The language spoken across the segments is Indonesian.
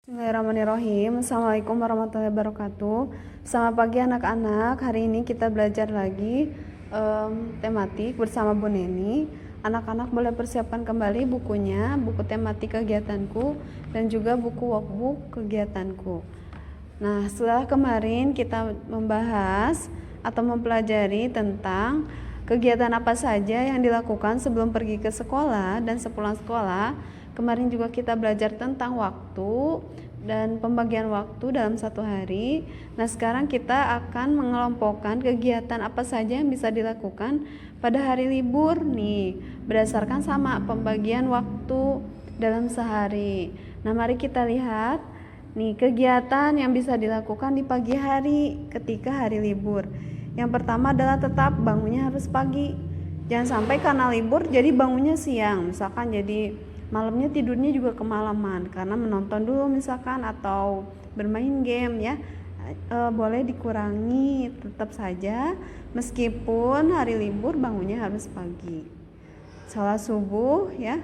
Bismillahirrahmanirrahim. Assalamualaikum warahmatullahi wabarakatuh. Selamat pagi anak-anak. Hari ini kita belajar lagi tematik bersama Bu Neni. Anak-anak boleh persiapkan kembali bukunya, buku tematik kegiatanku dan juga buku workbook kegiatanku. Nah, setelah kemarin kita membahas atau mempelajari tentang kegiatan apa saja yang dilakukan sebelum pergi ke sekolah dan sepulang sekolah. Kemarin juga kita belajar tentang waktu dan pembagian waktu dalam satu hari. Nah, sekarang kita akan mengelompokkan kegiatan apa saja yang bisa dilakukan pada hari libur nih, berdasarkan sama pembagian waktu dalam sehari. Nah, mari kita lihat nih kegiatan yang bisa dilakukan di pagi hari ketika hari libur. Yang pertama adalah tetap bangunnya harus pagi. Jangan sampai karena libur jadi bangunnya siang, misalkan jadi malamnya tidurnya juga kemalaman karena menonton dulu misalkan atau bermain game ya. Boleh dikurangi, tetap saja meskipun hari libur bangunnya harus pagi. Sholat subuh ya.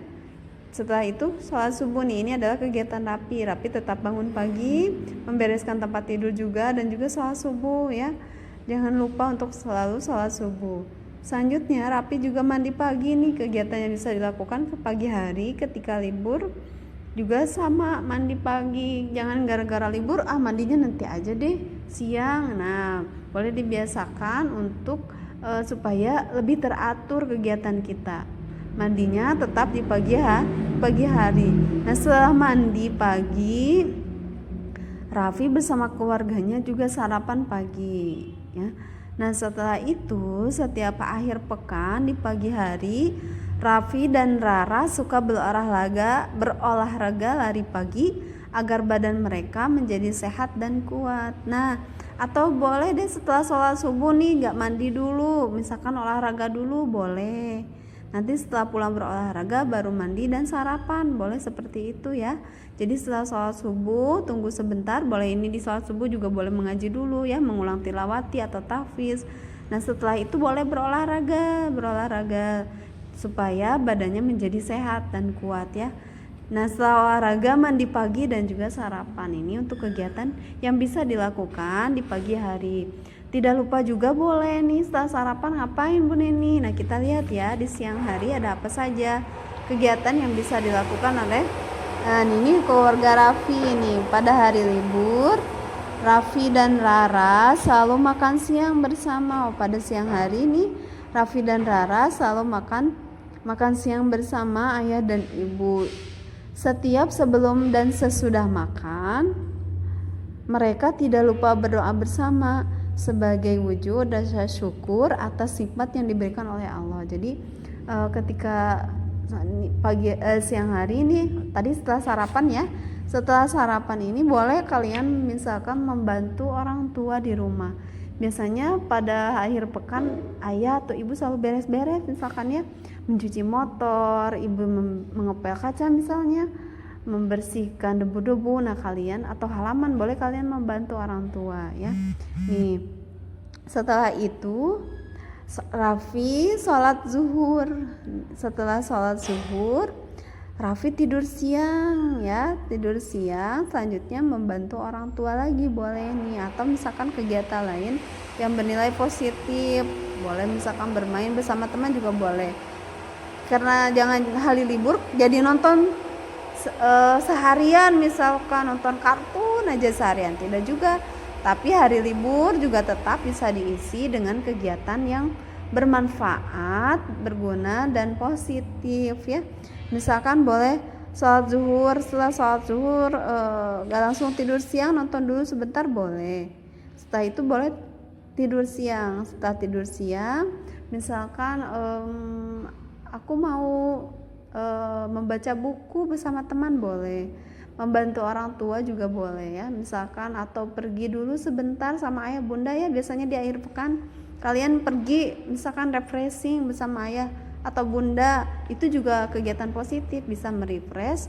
Setelah itu sholat subuh nih, ini adalah kegiatan rapi tetap bangun pagi, membereskan tempat tidur juga dan juga sholat subuh ya. Jangan lupa untuk selalu sholat subuh. Selanjutnya rapi juga mandi pagi nih, kegiatan yang bisa dilakukan ke pagi hari ketika libur juga sama, mandi pagi. Jangan gara-gara libur mandinya nanti aja deh siang. Nah, boleh dibiasakan untuk supaya lebih teratur kegiatan kita. Mandinya tetap di pagi hari. Nah, setelah mandi pagi, Raffi bersama keluarganya juga sarapan pagi ya. Nah, setelah itu setiap akhir pekan di pagi hari Raffi dan Rara suka berolahraga lari pagi agar badan mereka menjadi sehat dan kuat. Nah, atau boleh deh setelah sholat subuh nih gak mandi dulu, misalkan olahraga dulu boleh. Nanti setelah pulang berolahraga baru mandi dan sarapan, boleh seperti itu ya. Jadi setelah sholat subuh tunggu sebentar, boleh ini di sholat subuh juga boleh mengaji dulu ya, mengulang tilawati atau tahfiz. Nah, setelah itu boleh berolahraga supaya badannya menjadi sehat dan kuat ya. Nah, setelah olahraga mandi pagi dan juga sarapan, ini untuk kegiatan yang bisa dilakukan di pagi hari. Tidak lupa juga boleh nih setelah sarapan ngapain Bu Neni. Nah, kita lihat ya di siang hari ada apa saja kegiatan yang bisa dilakukan oleh ini keluarga Raffi ini. Pada hari libur Raffi dan Rara selalu makan siang bersama. Pada siang hari ini Raffi dan Rara selalu makan siang bersama ayah dan ibu. Setiap sebelum dan sesudah makan mereka tidak lupa berdoa bersama sebagai wujud rasa syukur atas sifat yang diberikan oleh Allah. Jadi ketika siang hari ini tadi setelah sarapan ya, setelah sarapan ini boleh kalian misalkan membantu orang tua di rumah. Biasanya pada akhir pekan ayah atau ibu selalu beres-beres, misalkan ya mencuci motor, ibu mengepel kaca misalnya, membersihkan debu-debu. Nah, kalian atau halaman boleh kalian membantu orang tua ya. Nih, setelah itu Raffi sholat zuhur. Setelah sholat zuhur Raffi tidur siang ya, selanjutnya membantu orang tua lagi boleh nih, atau misalkan kegiatan lain yang bernilai positif, boleh misalkan bermain bersama teman juga boleh. Karena jangan hari libur jadi nonton seharian, misalkan nonton kartun aja seharian, tidak juga. Tapi hari libur juga tetap bisa diisi dengan kegiatan yang bermanfaat, berguna dan positif ya. Misalkan boleh sholat zuhur, setelah sholat zuhur gak langsung tidur siang, nonton dulu sebentar boleh. Setelah itu boleh tidur siang. Setelah tidur siang misalkan aku mau membaca buku bersama teman boleh, membantu orang tua juga boleh ya, misalkan atau pergi dulu sebentar sama ayah bunda ya. Biasanya di akhir pekan kalian pergi misalkan refreshing bersama ayah atau bunda, itu juga kegiatan positif, bisa merefresh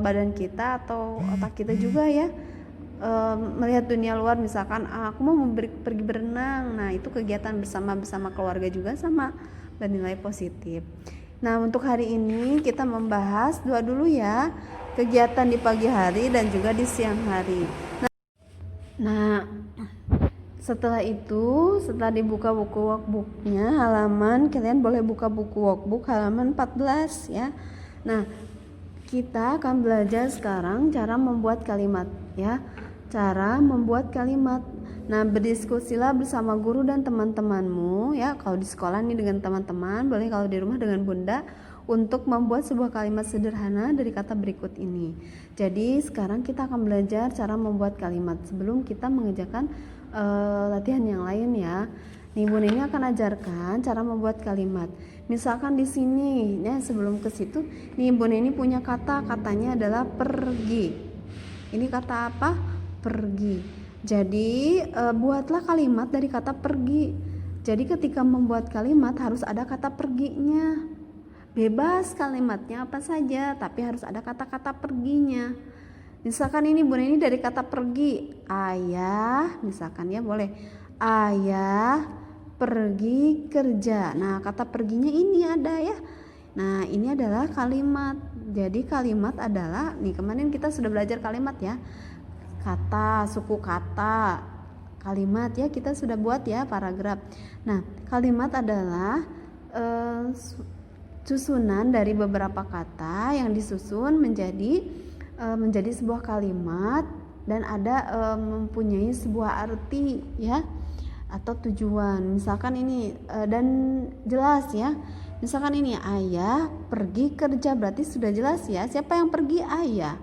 badan kita atau otak kita juga ya. Melihat dunia luar, misalkan aku mau pergi berenang. Nah, itu kegiatan bersama keluarga juga sama bernilai positif. Nah, untuk hari ini kita membahas dua dulu ya. kegiatan di pagi hari dan juga di siang hari. Nah, setelah itu, setelah dibuka buku workbooknya, kalian boleh buka buku workbook halaman 14 ya. Nah, kita akan belajar sekarang cara membuat kalimat ya. Cara membuat kalimat. Nah, berdiskusilah bersama guru dan teman-temanmu ya. Kalau di sekolah nih dengan teman-teman, boleh kalau di rumah dengan bunda, untuk membuat sebuah kalimat sederhana dari kata berikut ini. Jadi sekarang kita akan belajar cara membuat kalimat sebelum kita mengerjakan latihan yang lain ya. Nih Bun ini akan ajarkan cara membuat kalimat. Misalkan di sini ya, sebelum ke situ nih Bun ini punya katanya adalah pergi. Ini kata apa? Pergi. Jadi buatlah kalimat dari kata pergi. Jadi ketika membuat kalimat harus ada kata perginya. Bebas kalimatnya apa saja, tapi harus ada kata-kata perginya. Misalkan ini Bun ini dari kata pergi, ayah, misalkan ya boleh, ayah pergi kerja. Nah, kata perginya ini ada ya. Nah, ini adalah kalimat. Jadi kalimat adalah, nih kemarin kita sudah belajar kalimat ya. Kata, suku kata, kalimat ya kita sudah buat ya paragraf. Nah, kalimat adalah susunan dari beberapa kata yang disusun menjadi sebuah kalimat dan ada mempunyai sebuah arti ya atau tujuan. Misalkan ini dan jelas ya. Misalkan ini ayah pergi kerja, berarti sudah jelas ya siapa yang pergi, ayah.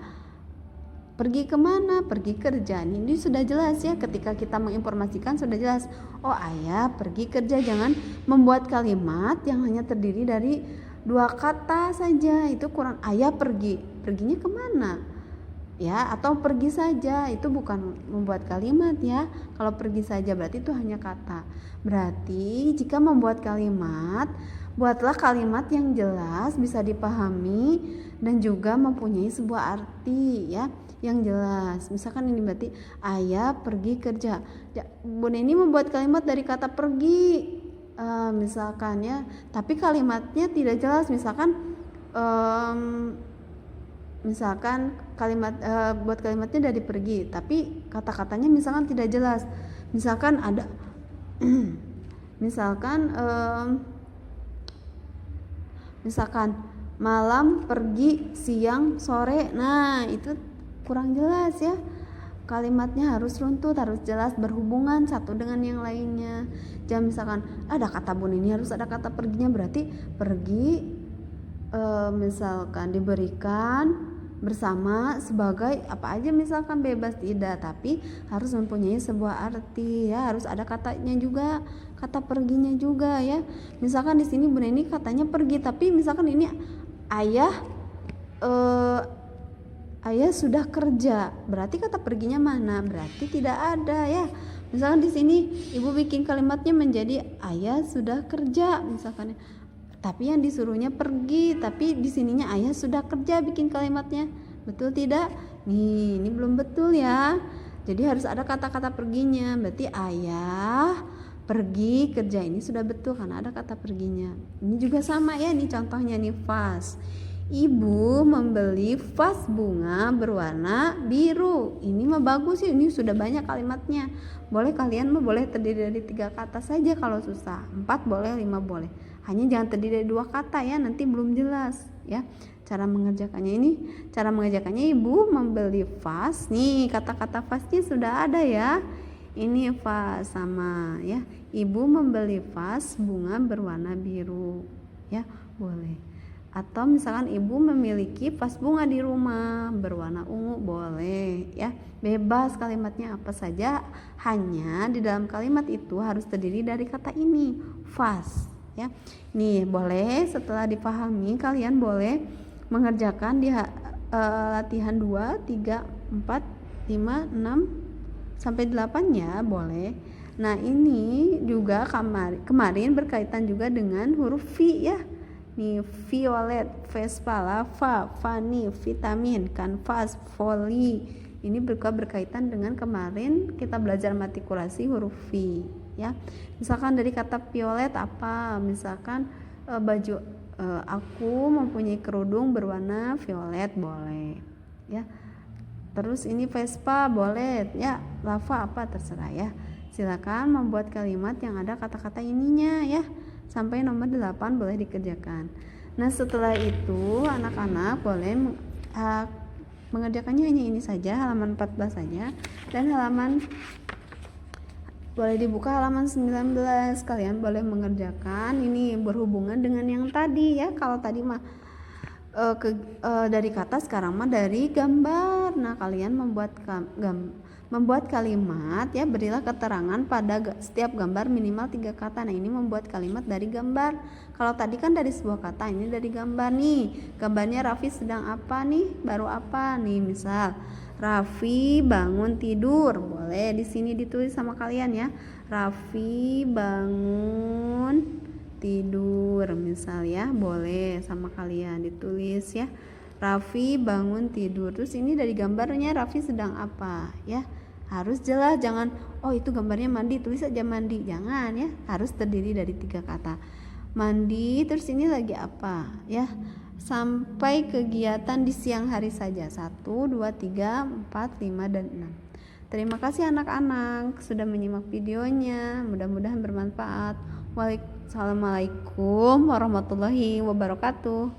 Pergi kemana? Pergi kerja. Ini sudah jelas ya, ketika kita menginformasikan sudah jelas. Oh, ayah pergi kerja. Jangan membuat kalimat yang hanya terdiri dari dua kata saja, itu kurang. Ayah pergi, perginya kemana ya, atau pergi saja, itu bukan membuat kalimat ya. Kalau pergi saja berarti itu hanya kata. Berarti jika membuat kalimat, buatlah kalimat yang jelas, bisa dipahami dan juga mempunyai sebuah arti ya yang jelas. Misalkan ini berarti ayah pergi kerja. Bun ini membuat kalimat dari kata pergi. Misalkan ya, tapi kalimatnya tidak jelas. Misalkan kalimat buat kalimatnya dari pergi, tapi kata-katanya misalkan tidak jelas. Misalkan ada misalkan malam pergi siang sore. Nah, itu kurang jelas ya. Kalimatnya harus runtut, harus jelas, berhubungan satu dengan yang lainnya. Jangan misalkan ada kata Bun ini harus ada kata perginya, berarti pergi misalkan diberikan bersama sebagai apa aja, misalkan bebas, tidak, tapi harus mempunyai sebuah arti ya, harus ada katanya juga, kata perginya juga ya. Misalkan di sini Bun ini katanya pergi, tapi misalkan ini ayah sudah kerja, berarti kata perginya mana? Berarti tidak ada ya. Misalkan di sini ibu bikin kalimatnya menjadi ayah sudah kerja misalkan, tapi yang disuruhnya pergi, tapi di sininya ayah sudah kerja bikin kalimatnya. Betul tidak? Nih, ini belum betul ya. Jadi harus ada kata-kata perginya. Berarti ayah pergi kerja, ini sudah betul karena ada kata perginya. Ini juga sama ya, nih contohnya nih vas. Ibu membeli vas bunga berwarna biru. Ini mah bagus sih, ini sudah banyak kalimatnya. Boleh kalian mah boleh terdiri dari 3 kata saja kalau susah. 4 boleh, 5 boleh. Hanya jangan terdiri dari 2 kata ya, nanti belum jelas ya. Cara mengerjakannya ibu membeli vas. Nih, kata-kata vasnya sudah ada ya. Ini vas sama ya. Ibu membeli vas bunga berwarna biru. Ya, boleh. Atau misalkan ibu memiliki vas bunga di rumah berwarna ungu, boleh ya. Bebas kalimatnya apa saja, hanya di dalam kalimat itu harus terdiri dari kata ini, vas ya. Nih, boleh setelah dipahami kalian boleh mengerjakan di latihan 2, 3, 4, 5, 6 sampai 8 ya, boleh. Nah, ini juga kemarin berkaitan juga dengan huruf V ya. Nih, violet, vespa, lava, vani, vitamin, kanvas, voli. Ini berkaitan dengan kemarin kita belajar matrikulasi huruf V ya. Misalkan dari kata violet apa? Misalkan baju aku mempunyai kerudung berwarna violet, boleh. ya. Terus ini Vespa boleh ya, lava apa terserah ya. Silakan membuat kalimat yang ada kata-kata ininya ya. Sampai nomor 8 boleh dikerjakan. Nah, setelah itu anak-anak boleh mengerjakannya hanya ini saja, halaman 14 saja, dan halaman boleh dibuka halaman 19. Kalian boleh mengerjakan ini berhubungan dengan yang tadi ya. Kalau tadi mah dari kata, sekarang mah dari gambar. Nah, kalian membuat kalimat ya, berilah keterangan pada setiap gambar minimal 3 kata. Nah, ini membuat kalimat dari gambar. Kalau tadi kan dari sebuah kata, ini dari gambar nih. Gambarnya Raffi sedang apa nih? Baru apa nih? Misal Raffi bangun tidur. Boleh di sini ditulis sama kalian ya. Raffi bangun tidur, misal ya, boleh sama kalian ditulis ya. Raffi bangun tidur. Terus ini dari gambarnya Raffi sedang apa ya, harus jelas. Jangan oh itu gambarnya mandi, tulis aja mandi, jangan ya, harus terdiri dari 3 kata. Mandi, terus ini lagi apa ya, sampai kegiatan di siang hari saja. 1, 2, 3, 4, 5, dan 6. Terima kasih anak-anak sudah menyimak videonya, mudah-mudahan bermanfaat. Assalamualaikum warahmatullahi wabarakatuh.